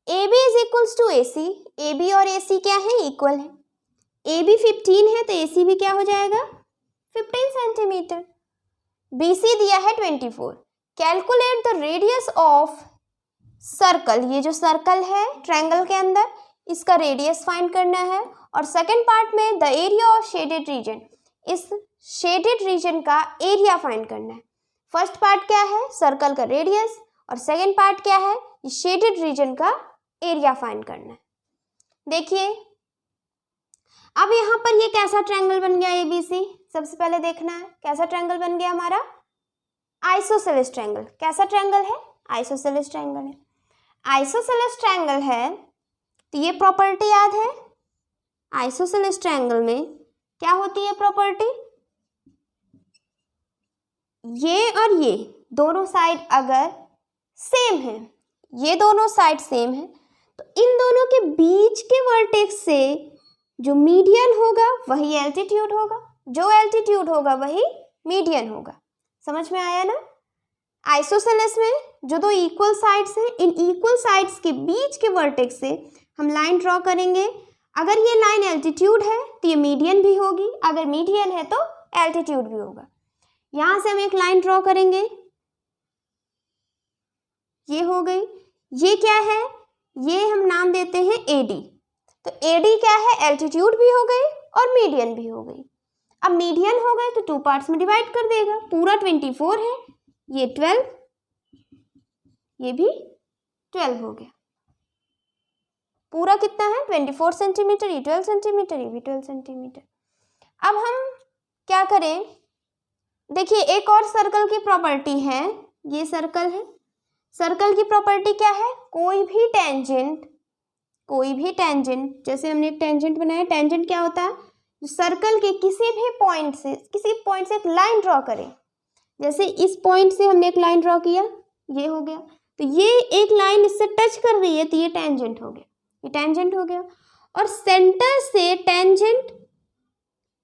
A: AB is equals to AC, AB और AC क्या है, इक्वल है। AB 15 है तो AC भी क्या हो जाएगा 15 सेंटीमीटर। BC दिया है 24। Calculate the radius of circle, ये जो सर्कल है ट्रायंगल के अंदर, इसका रेडियस फाइंड करना है। और सेकंड पार्ट में the area of shaded region, इस शेडेड रीजन का एरिया फाइंड करना है। फर्स्ट पार्ट क्या है, सर्कल का रेडियस, और सेकंड पार्ट क्या है, इस शेडेड रीजन का एरिया फाइंड करना है। देखिए अब यहाँ पर ये कैसा ट्रायंगल बन गया ABC, सबसे पहले देखना है कैसा ट्रायंगल बन गया हमारा, आइसोसेलेस ट्रायंगल। कैसा ट्रायंगल है, आइसोसेलेस ट्रायंगल है। आइसोसेलेस ट्रायंगल है तो ये प्रॉपर्टी याद है, आइसोसेलेस ट्रायंगल में क्या होती है प्रॉपर्टी, ये और ये दोनों साइड अगर सेम है, ये दोनों साइड सेम है, तो इन दोनों के बीच के वर्टेक्स से जो मीडियन होगा वही एल्टीट्यूड होगा, जो एल्टीट्यूड होगा वही मीडियन होगा। समझ में आया ना। आइसोसेलेस में जो दो इक्वल साइड्स हैं, इन इक्वल साइड्स के बीच के वर्टेक्स से हम लाइन ड्रॉ करेंगे। अगर ये लाइन एल्टीट्यूड है तो ये मीडियन भी होगी, अगर मीडियन है तो एल्टीट्यूड भी होगा। यहाँ से हम एक लाइन ड्रॉ करेंगे, ये हो गई। ये क्या है, ये हम नाम देते हैं AD। तो AD क्या है, एल्टीट्यूड भी हो गई और मीडियन भी हो गई। अब मीडियन हो गए तो 2 पार्ट्स में डिवाइड कर देगा, पूरा 24 है, ये 12, ये भी 12 हो गया। पूरा कितना है 24 सेंटीमीटर, ये 12 सेंटीमीटर, ये भी 12 सेंटीमीटर। अब हम क्या करें, देखिए एक और सर्कल की प्रॉपर्टी है, ये सर्कल है। सर्कल की प्रॉपर्टी क्या है, कोई भी टेंजेंट, जैसे हमने एक टेंजेंट बनाया, टेंजेंट क्या होता है, सर्कल के किसी भी पॉइंट से एक लाइन ड्रॉ करें। जैसे इस पॉइंट से हमने एक लाइन ड्रॉ किया, ये हो गया, तो ये एक लाइन इससे टच कर रही है तो ये टेंजेंट हो गया, ये टेंजेंट हो गया। और सेंटर से टेंजेंट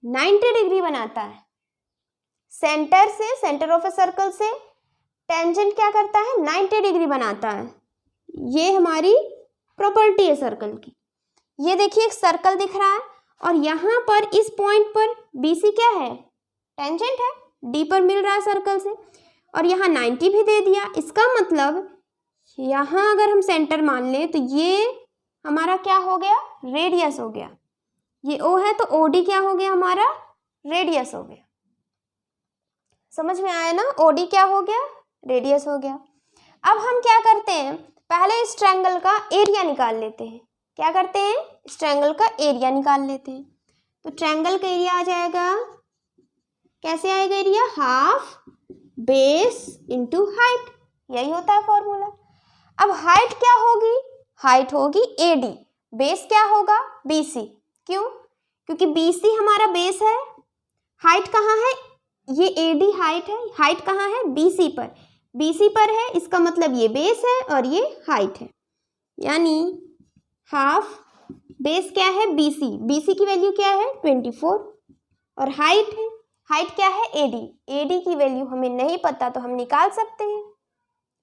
A: 90 डिग्री बनाता है। सेंटर से, सेंटर ऑफ ए सर्कल से टेंजेंट क्या करता है, 90 डिग्री बनाता है। ये हमारी प्रॉपर्टी है सर्कल की। ये देखिए एक सर्कल दिख रहा है और यहाँ पर इस पॉइंट पर BC क्या है, टेंजेंट है, D पर मिल रहा है सर्कल से, और यहाँ 90 भी दे दिया। इसका मतलब यहाँ अगर हम सेंटर मान लें तो ये हमारा क्या हो गया, रेडियस हो गया। ये O है तो OD क्या हो गया, हमारा रेडियस हो गया। समझ में आया ना, OD क्या हो गया, रेडियस हो गया। अब हम क्या करते हैं, पहले इस ट्रायंगल का एरिया निकाल लेते हैं। क्या करते हैं, इस ट्रायंगल का एरिया निकाल लेते हैं। तो ट्रायंगल का एरिया आ जाएगा, कैसे आएगा area, half base into height, यही होता है फॉर्मूला। अब हाइट क्या होगी, हाइट होगी AD, बेस क्या होगा BC। क्यों, क्योंकि BC हमारा बेस है, हाइट कहाँ है, ये AD हाइट है, हाइट कहाँ है, BC पर, BC पर है, इसका मतलब ये बेस है और ये हाइट है। यानी हाफ बेस क्या है BC, BC की वैल्यू क्या है 24, और हाइट है, हाइट क्या है AD, AD की वैल्यू हमें नहीं पता तो हम निकाल सकते हैं,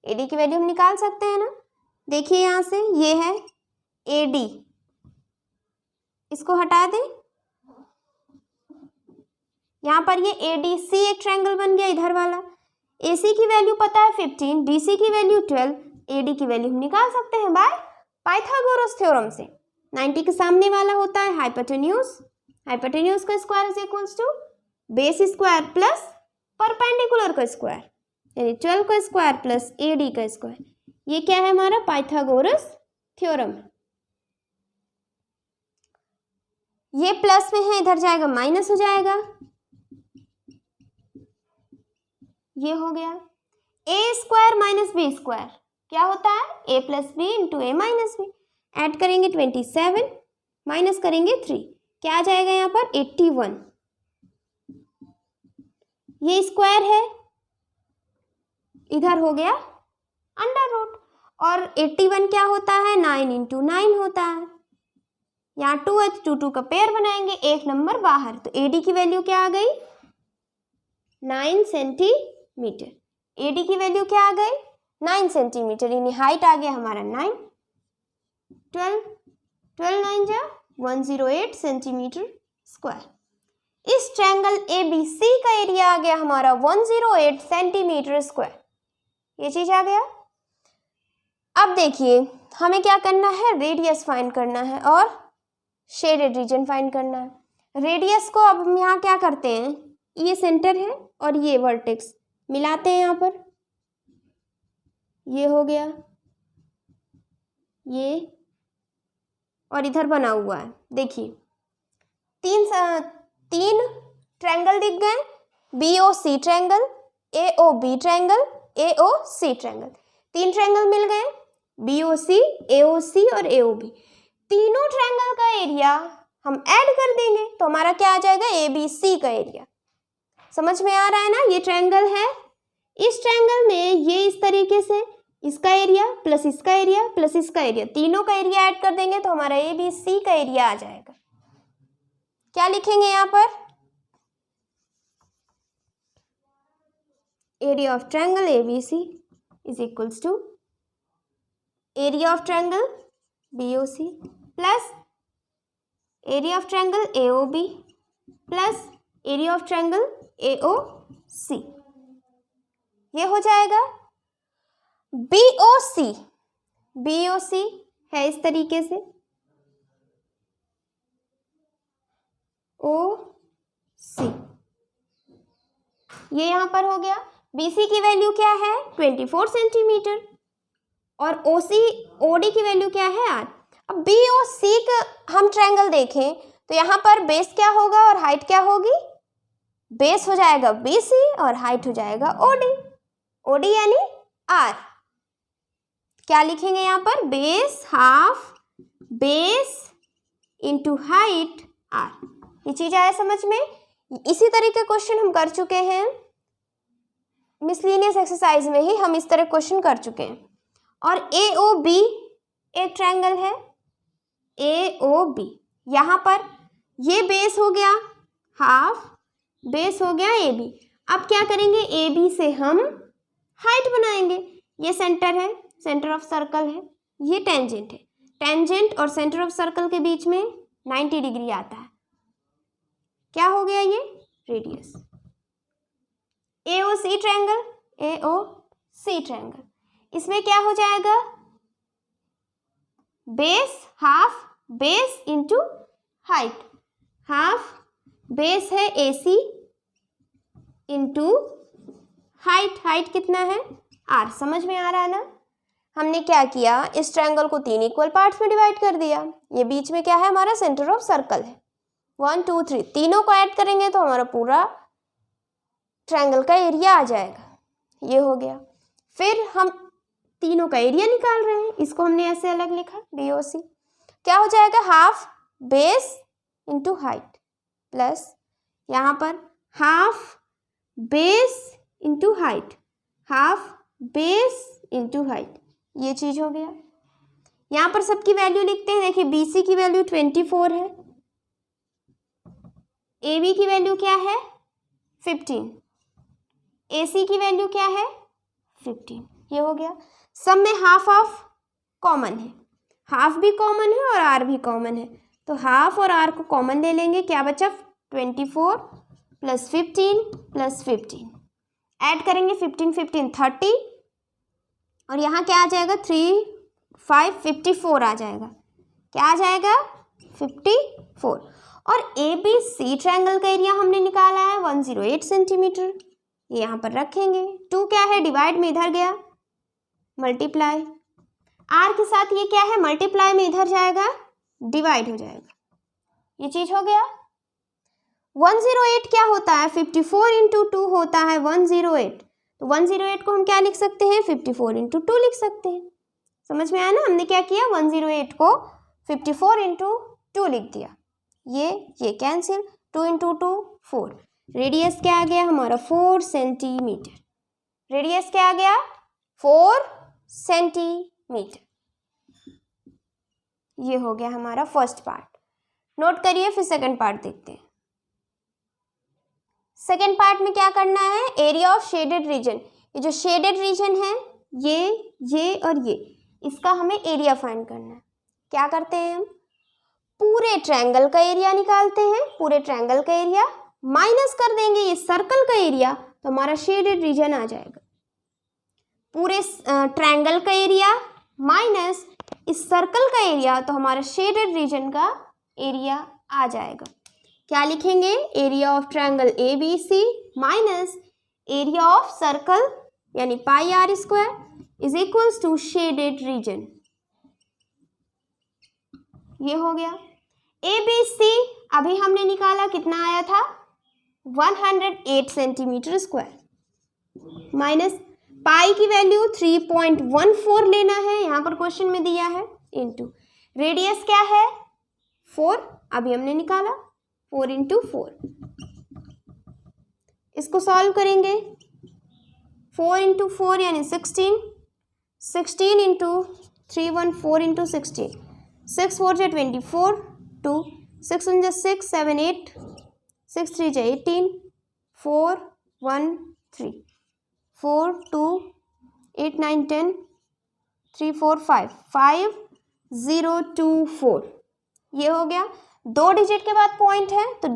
A: AD की वैल्यू हम निकाल सकते हैं ना। देखिए यहाँ से ये है AD, इसको हटा दें, यहाँ पर ये ADC एक ट्रायंगल बन गया इधर वाला। AC की वैल्यू पता है 15, DC की वैल्यू 12, AD की वैल्यू हम निकाल सकते हैं बाय पाइथागोरस थ्योरम से। 90 के सामने वाला होता है हाइपोटेन्यूज, हाइपोटेन्यूज का square is equals to base square plus perpendicular का स्क्वायर, यानी 12 का स्क्वायर प्लस AD का स्क्वायर। ये क्या है, हमारा पाइथागोरस थ्योरम है। ये प्लस में है, इधर जाएगा माइनस हो जाएगा, ये हो गया A square minus B square क्या होता है, A plus B into A minus B. Add करेंगे 27 माइनस करेंगे 3, क्या आ जाएगा यहाँ पर 81। ये स्क्वायर है, इधर हो गया अंडर रूट, और 81 क्या होता है, 9 इंटू 9 होता है। यहाँ 2h 2 का पेयर बनाएंगे, एक नंबर बाहर, तो AD की वैल्यू क्या आ गई 9 सेंटीमीटर। AD की वैल्यू क्या आ गई 9 सेंटीमीटर, यानी हाइट आ गया हमारा 9, 12 9 जा 108 सेंटीमीटर स्क्वायर। इस ट्रायंगल ABC का एरिया आ गया हमारा 108 सेंटीमीटर स्क्वायर, ये चीज आ गया। अब देखिए हमें क्या करना है, रेडियस फाइंड करना है और शेडेड रीजन फाइंड करना है। रेडियस को अब हम यहाँ क्या करते हैं, ये सेंटर है और ये वर्टेक्स मिलाते हैं यहाँ पर, ये हो गया ये, और इधर बना हुआ है। देखिए तीन ट्रायंगल दिख गए, BOC triangle, AOB triangle, AOC triangle, तीन ट्रायंगल मिल गए, BOC, AOC और AOB। तीनों ट्रायंगल का एरिया हम ऐड कर देंगे तो हमारा क्या आ जाएगा, ABC का एरिया। समझ में आ रहा है ना, ये ट्रायंगल है, इस ट्रायंगल में ये इस तरीके से इसका एरिया प्लस इसका एरिया प्लस इसका एरिया, तीनों का एरिया ऐड कर देंगे तो हमारा ABC का एरिया आ जाएगा। क्या लिखेंगे यहाँ पर, area of triangle ABC is equals to area of triangle BOC plus area of triangle AOB plus area of triangle AOC, ये हो जाएगा। BOC है इस तरीके से, OC ये यहाँ पर हो गया। BC की वैल्यू क्या है 24 सेंटीमीटर और OD की वैल्यू क्या है 8। अब BOC का हम ट्रायंगल देखें तो यहाँ पर बेस क्या होगा और हाइट क्या होगी, बेस हो जाएगा BC और हाइट हो जाएगा OD यानी R। क्या लिखेंगे यहाँ पर, base half base into height R। ये चीज आया समझ में। इसी तरह के क्वेश्चन हम कर चुके हैं, मिसलिनियस एक्सरसाइज में ही हम इस तरह क्वेश्चन कर चुके हैं। और AOB एक ट्रायंगल है, AOB। यहाँ पर ये बेस हो गया हाफ, बेस हो गया AB। अब क्या करेंगे, AB से हम हाइट बनाएंगे। ये सेंटर है, सेंटर ऑफ सर्कल है, ये टेंजेंट है। टेंजेंट और सेंटर ऑफ सर्कल के बीच में 90 डिग्री आता है। क्या हो गया ये, radius. AOC triangle, AOC triangle, इसमें क्या हो जाएगा, base half, base into height. Half base है AC इंटू हाइट, हाइट कितना है R। समझ में आ रहा है ना। हमने क्या किया, इस ट्रायंगल को 3 इक्वल पार्ट्स में डिवाइड कर दिया। ये बीच में क्या है, हमारा सेंटर ऑफ सर्कल है। 1 2 3 तीनों को ऐड करेंगे तो हमारा पूरा ट्रायंगल का एरिया आ जाएगा। ये हो गया। फिर हम तीनों का एरिया निकाल रहे हैं, इसको हमने ऐसे अलग लिखा, BOC। क्या हो जाएगा, half base into height plus यहाँ पर half base into height, half base into height. ये चीज हो गया। यहाँ पर सबकी वैल्यू लिखते हैं। देखिए BC की वैल्यू 24 है, AB की वैल्यू क्या है 15, AC की वैल्यू क्या है 15। ये हो गया। सब में हाफ हाफ कॉमन है, हाफ भी कॉमन है और R भी कॉमन है, तो हाफ और R को कॉमन ले लेंगे। क्या बचा, 24 प्लस 15 प्लस 15, ऐड करेंगे 15 15 30, और यहाँ क्या आ जाएगा 3 5 54 आ जाएगा। क्या आ जाएगा 54। और ABC ट्रायंगल का एरिया हमने निकाला है 108 सेंटीमीटर। ये यहाँ पर रखेंगे। 2 क्या है, डिवाइड में इधर गया, मल्टीप्लाई। R के साथ ये क्या है, मल्टीप्लाई में इधर जाएगा, डिवाइड हो जाएगा। ये चीज हो गया। 108 क्या होता है, 54 इंटू 2 होता है 108। तो 108 को हम क्या लिख सकते हैं, 54 इंटू 2 लिख सकते हैं। समझ में आया ना। हमने क्या किया, 108 को 54 इंटू 2 लिख दिया। ये कैंसिल, 2 इंटू 2 4। रेडियस क्या आ गया हमारा, 4 सेंटीमीटर। रेडियस क्या आ गया, 4 सेंटीमीटर। ये हो गया हमारा फर्स्ट पार्ट। नोट करिए, फिर सेकंड पार्ट देखते हैं। सेकंड पार्ट में क्या करना है, एरिया ऑफ शेडेड रीजन। ये जो शेडेड रीजन है, ये और ये, इसका हमें एरिया फाइंड करना है। क्या करते हैं हम, पूरे ट्रायंगल का एरिया निकालते हैं। पूरे ट्रायंगल का एरिया माइनस कर देंगे ये सर्कल का एरिया, तो हमारा शेडेड रीजन आ जाएगा। पूरे ट्रायंगल का एरिया माइनस इस सर्कल का एरिया, तो हमारा शेडेड रीजन का एरिया आ जाएगा। क्या लिखेंगे, area of triangle ABC minus area of circle यानी pi R square is equals to shaded region. ये हो गया। ABC अभी हमने निकाला, कितना आया था 108 सेंटीमीटर स्क्वायर, माइनस पाई की वैल्यू 3.14 लेना है, यहाँ पर क्वेश्चन में दिया है, इंटू रेडियस क्या है 4, अभी हमने निकाला 4 इंटू 4। इसको सॉल्व करेंगे, 4 इंटू 4 यानी 16, 16 इंटू 3 1 4 इंटू 16, 6 4 जा 24, 2 6 1 जा 6 7 8, 6 3 जा 18, 4 1 3, 4 2 8 9 10, 3 4 5 5 0 2 4। ये हो गया। 2 डिजिट के बाद पॉइंट है, तो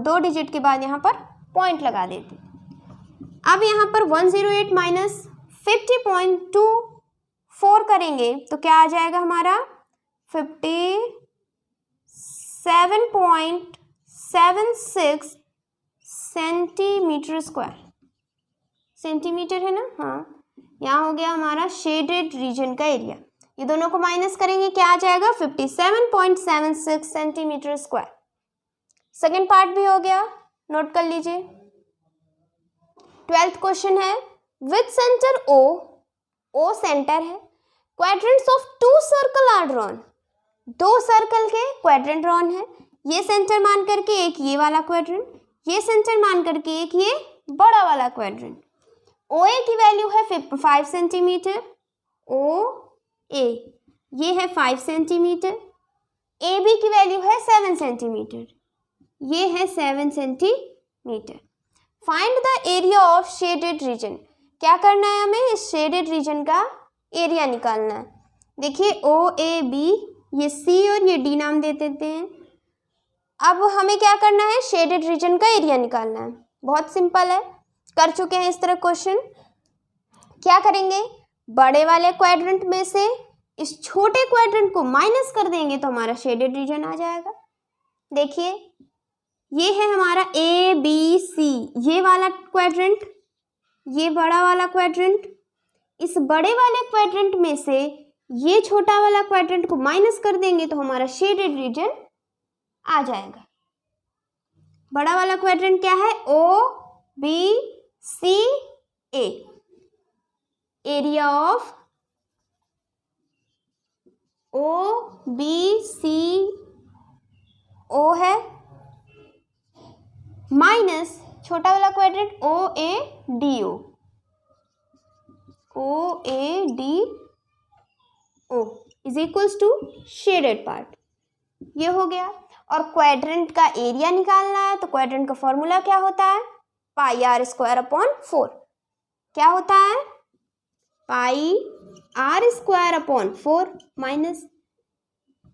A: दो डिजिट के बाद यहाँ पर पॉइंट लगा देते। अब यहाँ पर 108 माइनस 50.24 करेंगे तो क्या आ जाएगा हमारा 57.76 सेंटीमीटर स्क्वायर। सेंटीमीटर है ना, हाँ। यहाँ हो गया हमारा शेडेड रीजन का एरिया। ये दोनों को माइनस करेंगे, क्या आ जाएगा 57.76 सेंटीमीटर स्क्वायर। सेकेंड पार्ट भी हो गया, नोट कर लीजिए। 12th क्वेश्चन है, विथ सेंटर O सेंटर है, quadrants of 2 circle are drawn. 2 circle के क्वाड्रेंट ड्रॉन है। ये सेंटर मान करके एक ये वाला क्वाड्रेंट, ये सेंटर मान करके एक ये बड़ा वाला क्वाड्रेंट। OA की वैल्यू है 5 सेंटीमीटर, OA ये है 5 सेंटीमीटर, ए बी की वैल्यू है 7 सेंटीमीटर, ये है 7 centimetre. Find the area of shaded region, क्या करना है हमें, इस शेडेड रीजन का एरिया निकालना है। देखिए ओ ए बी, ये सी और ये डी नाम दे देते हैं। अब हमें क्या करना है, शेडेड रीजन का एरिया निकालना है। बहुत सिंपल है, कर चुके हैं इस तरह क्वेश्चन। क्या करेंगे, बड़े वाले क्वाड्रेंट में से इस छोटे क्वाड्रेंट को माइनस कर देंगे तो हमारा शेडेड रीजन आ जाएगा। देखिए ये है हमारा ए बी सी, ये वाला क्वाड्रेंट, ये बड़ा वाला क्वाड्रेंट। इस बड़े वाले क्वाड्रेंट में से ये छोटा वाला क्वाड्रेंट को माइनस कर देंगे तो हमारा शेडेड रीजन आ जाएगा। बड़ा वाला क्वाड्रेंट क्या है, O B C A. Area of O B C O है, माइनस छोटा वाला quadrant O A D O, O A D O is equals to shaded part. ये हो गया। और क्वाड्रेंट का एरिया निकालना है तो क्वाड्रेंट का फॉर्मूला क्या होता है, पाई आर स्क्वायर अपॉन 4। क्या होता है, पाई आर स्क्वायर अपॉन 4 माइनस,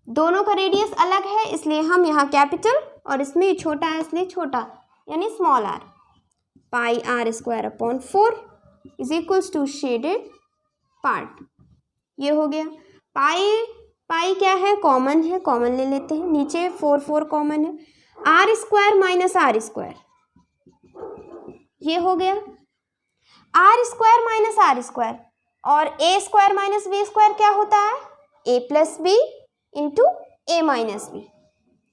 A: दोनों का रेडियस अलग है इसलिए हम यहाँ कैपिटल और इसमें ये छोटा है इसलिए छोटा यानी small R. Pi R square upon 4 is equals to shaded part. ये हो गया। पाई क्या है, कॉमन है, कॉमन ले लेते हैं, नीचे 4 कॉमन है, R square minus R square, ये हो गया। R square minus R square और A square minus B square क्या होता है, A plus B into A minus B.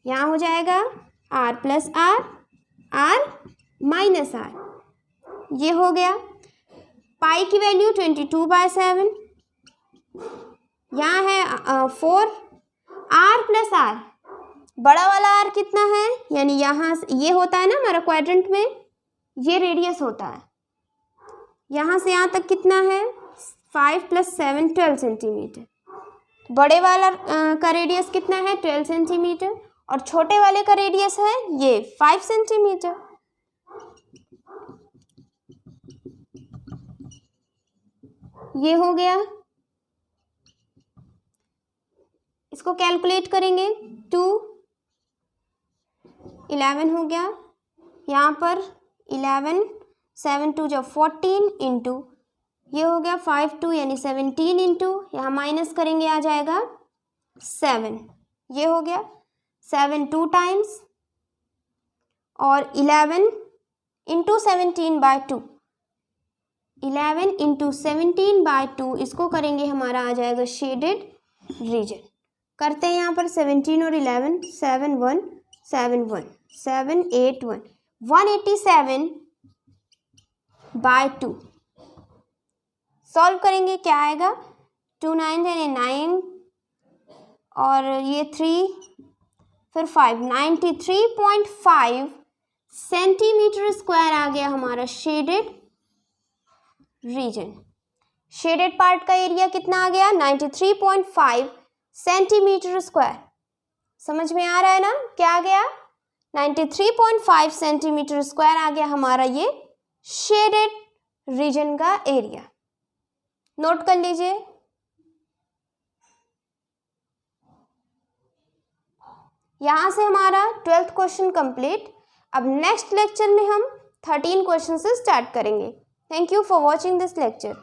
A: यहाँ हो जाएगा R plus R, R minus R. ये हो गया। पाई की वैल्यू 22/7, यहाँ है 4, आर प्लस आर, बड़ा वाला आर कितना है, यानी यहाँ ये होता है ना हमारा क्वाड्रेंट में, ये रेडियस होता है, यहाँ से यहाँ तक कितना है 5 + 7 12 सेंटीमीटर। बड़े वाला का रेडियस कितना है 12 सेंटीमीटर और छोटे वाले का रेडियस है ये 5 सेंटीमीटर। ये हो गया। इसको कैलकुलेट करेंगे 2 11 हो गया, यहाँ पर 11 7 2 जो 14 इंटू ये हो गया 5 2 यानी 17 इंटू यहाँ माइनस करेंगे आ जाएगा 7। ये हो गया 7 2 टाइम्स और 11 इंटू 17/2, 11 इंटू 17/2 इसको करेंगे हमारा आ जाएगा शेडेड रीजन। करते हैं यहाँ पर 17 और 11, 7 1 7 1 7 8 1 187/2। सॉल्व करेंगे क्या आएगा, 2 9 यानी 9 और ये 3 फिर 5, 93.5 सेंटीमीटर स्क्वायर आ गया हमारा शेडेड रीजन। शेडेड पार्ट का एरिया कितना आ गया 93.5 सेंटीमीटर स्क्वायर। समझ में आ रहा है ना, क्या आ गया 93.5 सेंटीमीटर स्क्वायर आ गया हमारा ये शेडेड रीजन का एरिया। नोट कर लीजिए। यहां से हमारा 12th क्वेश्चन कंप्लीट। अब नेक्स्ट लेक्चर में हम 13 क्वेश्चन से स्टार्ट करेंगे। Thank you for watching this lecture.